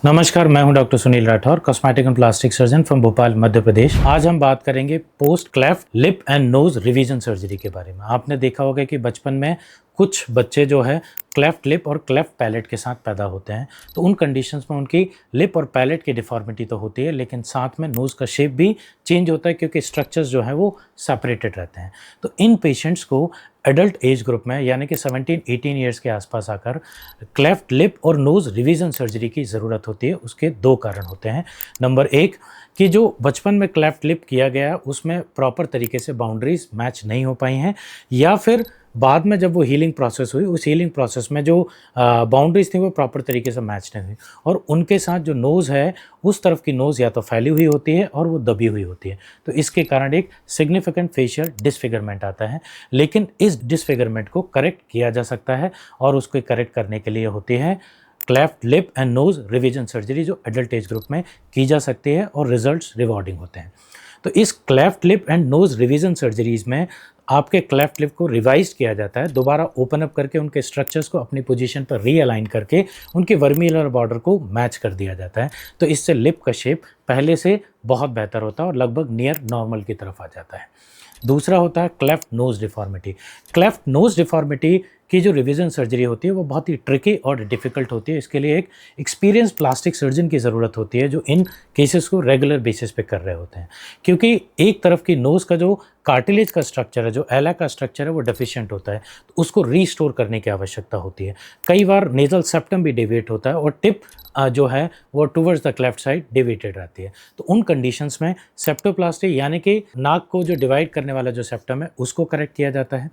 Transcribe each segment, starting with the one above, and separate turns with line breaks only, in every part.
नमस्कार, मैं हूं doctor Sunil Rathore, cosmetic and plastic surgeon from Bhopal, Madhya Pradesh. आज हम बात करेंगे post cleft lip and nose revision surgery के बारे में। आपने देखा होगा कि बचपन में कुछ बच्चे जो है क्लेफ्ट लिप और क्लेफ्ट पैलेट के साथ पैदा होते हैं, तो उन कंडीशंस में उनकी लिप और पैलेट की डिफॉर्मिटी तो होती है, लेकिन साथ में नोज़ का शेप भी चेंज होता है क्योंकि स्ट्रक्चर्स जो हैं वो सेपरेटेड रहते हैं। तो इन पेशेंट्स को एडल्ट एज ग्रुप में यानी कि 17-18 ईयर्स के आसपास आकर क्लेफ्ट लिप और नोज़ रिवीजन सर्जरी की ज़रूरत होती है। उसके दो कारण होते हैं। नंबर एक कि जो बचपन में क्लेफ्ट लिप किया गया उसमें प्रॉपर तरीके से बाउंड्रीज मैच नहीं हो पाई हैं, या फिर बाद में जब वो हीलिंग प्रोसेस हुई उस हीलिंग प्रोसेस में जो बाउंड्रीज थी वो प्रॉपर तरीके से मैच नहीं हुई, और उनके साथ जो नोज़ है उस तरफ की नोज़ या तो फैली हुई होती है और वो दबी हुई होती है। तो इसके कारण एक सिग्निफिकेंट फेशियल डिसफिगरमेंट आता है। लेकिन इस डिसफिगरमेंट को करेक्ट किया जा सकता है, और उसको करेक्ट करने के लिए होती है cleft lip and nose revision surgery, जो एडल्ट एज ग्रुप में की जा सकती है और रिजल्ट्स रिवॉर्डिंग होते हैं। तो इस cleft lip and nose revision surgeries में आपके क्लेफ्ट लिप को रिवाइज किया जाता है, दोबारा ओपन अप करके उनके स्ट्रक्चर्स को अपनी पोजीशन पर रीअलाइन करके उनके वर्मिकुलर बॉर्डर को मैच कर दिया जाता है। तो इससे लिप का शेप पहले से बहुत बेहतर होता है और लगभग नियर नॉर्मल की तरफ आ जाता है। दूसरा होता है cleft nose deformity. Cleft nose deformity की जो रिवीजन सर्जरी होती है वो बहुत ही ट्रिकी और डिफ़िकल्ट होती है। इसके लिए एक एक्सपीरियंस प्लास्टिक सर्जन की ज़रूरत होती है जो इन केसेस को रेगुलर बेसिस पे कर रहे होते हैं, क्योंकि एक तरफ की नोज़ का जो कार्टिलेज का स्ट्रक्चर है, जो एला का स्ट्रक्चर है, वो डेफिशिएंट होता है, तो उसको रीस्टोर करने की आवश्यकता होती है। कई बार नेज़ल सेप्टम भी डेविएट होता है और टिप जो है वो towards the cleft side deviated रहती है। तो उन कंडीशंस में सेप्टोप्लास्टी यानी कि नाक को जो डिवाइड करने वाला जो सेप्टम है उसको करेक्ट किया जाता है।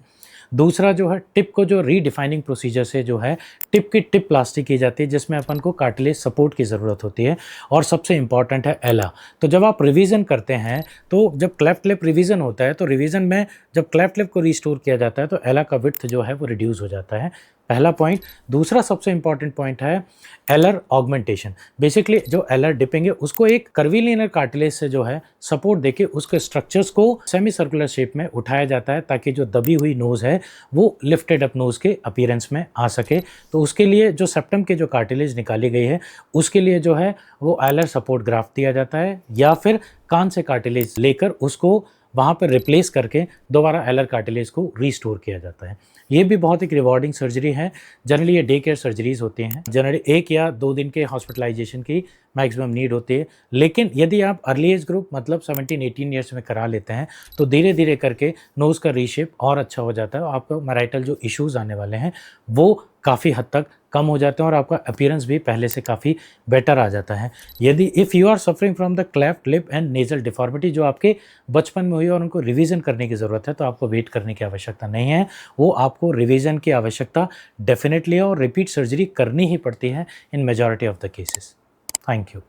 दूसरा जो है टिप को जो रीडिफाइनिंग प्रोसीजर से जो है टिप की टिप प्लास्टी की जाती है, जिसमें अपन को कार्टिलेज सपोर्ट की ज़रूरत होती है। और सबसे इम्पॉर्टेंट है एला। तो जब आप रिवीजन करते हैं, तो जब क्लेफ्ट लिप रिवीजन होता है तो रिवीजन में जब क्लेफ्ट लिप को रिस्टोर किया जाता है तो एला का विड्थ जो है वो रिड्यूस हो जाता है, पहला पॉइंट। दूसरा सबसे इंपॉर्टेंट पॉइंट है एलर ऑगमेंटेशन। बेसिकली जो एलर डिपिंग है उसको एक कर्वीलिनियर कार्टिलेज से जो है सपोर्ट देके उसके स्ट्रक्चर्स को सेमी सर्कुलर शेप में उठाया जाता है, ताकि जो दबी हुई नोज़ है वो लिफ्टेड अप नोज़ के अपीयरेंस में आ सके। तो उसके लिए जो सेप्टम के जो कार्टिलेज निकाली गई है उसके लिए जो है वो एलर सपोर्ट ग्राफ्ट दिया जाता है, या फिर कान से कार्टिलेज लेकर उसको वहाँ पर रिप्लेस करके दोबारा एलर कार्टिलेज को रीस्टोर किया जाता है। ये भी बहुत एक रिवॉर्डिंग सर्जरी है। जनरली ये डे केयर सर्जरीज होती हैं, जनरली 1 या 2 दिन के हॉस्पिटलाइजेशन की मैक्सिमम नीड होती है। लेकिन यदि आप अर्ली एज ग्रुप मतलब 17-18 ईयर्स में करा लेते हैं तो धीरे धीरे करके नोज़ का रीशेप और अच्छा हो जाता है, और आपको मैराइटल जो इश्यूज़ आने वाले हैं वो काफ़ी हद तक कम हो जाते हैं, और आपका अपीयरेंस भी पहले से काफ़ी बेटर आ जाता है। यदि if you are suffering from the cleft lip and nasal deformity जो आपके बचपन में हुई और उनको रिवीजन करने की ज़रूरत है, तो आपको वेट करने की आवश्यकता नहीं है। वो आपको रिवीजन की आवश्यकता डेफिनेटली है और रिपीट सर्जरी करनी ही पड़ती है इन majority of the cases. Thank you.